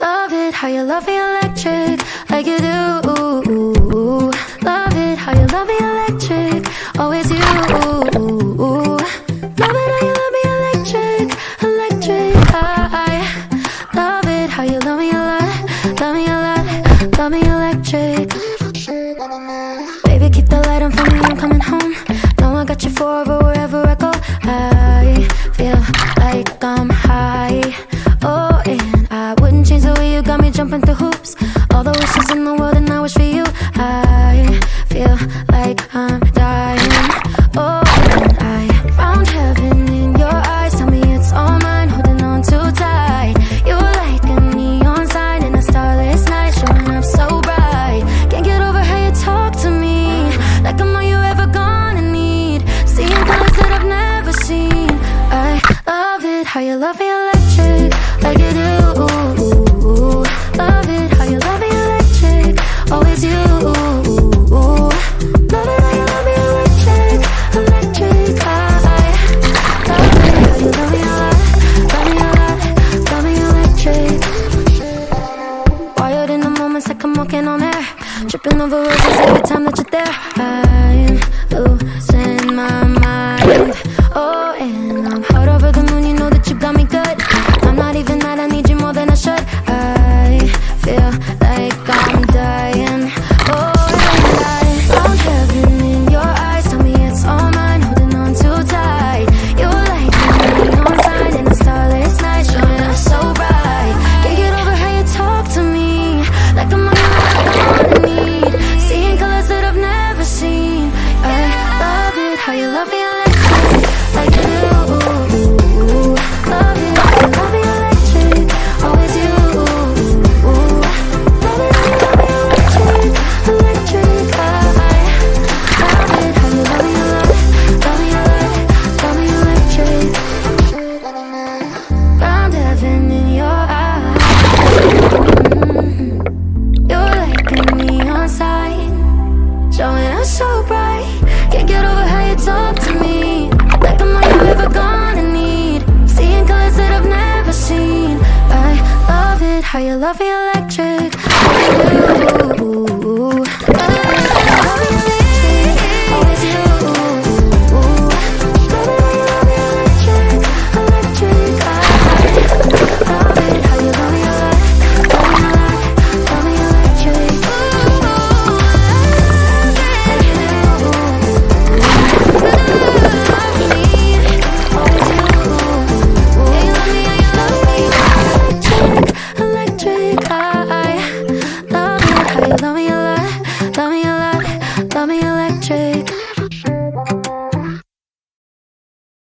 Love it how you love me electric, like you do. Love it how you love me electric, always you. Love it how you love me electric, electric. I love it how you love me a lot, love me a lot, love me electric. Baby, keep the light on for me, I'm coming home. Know I got you forever wherever I go. I feel like I'm high. Oh, and I wouldn't change the way you got me jumping through hoops. All the wishes in the world and I wish for you. I feel like I'm dying. Oh, and I found heaven in your eyes. Tell me it's all mine, holding on too tight. You're like a neon sign in a starless night, showing up so bright. Can't get over how you talk to me, like I'm all you ever gonna need. Seeing colors that I've never seen. I love it how you love me electric, like you do. Love it how you love me electric, always you. Love it how you love me electric, electric. I love it how you love me a lot, love me a lot, love me electric. Wired in the moments like I'm walking on air, tripping over roses every time that you're there. I'm losing my mind. Oh, and I'm hot over the moon, you know that you got me good. I'm not even mad, I need you more than I should. I feel like I'm dying. Oh, and I found heaven in your eyes. Tell me it's all mine, holding on too tight. You're like a neon sign in a starless night, showing up so bright. Can't get over how you talk to me, like I'm all you ever gonna need. Seeing colors that I've never seen. I love it how you love me electric, like you do. Love it how you love me electric, always you. Love it how you love me electric, electric. I love it how you love me a lot, love me a lot, love me electric. Found heaven in your eyes. You're like a neon sign, showing up so bright. Can't get over how you talk to me, like I'm all you ever gonna need. Seeing colors that I've never seen. I love it how you love me electric, like you do. Love it how you love me electric, always you. Love it how you love me electric, electric. I love it how you love me a lot, love me a lot, love me electric. Love me a lot, love me a lot, love me electric.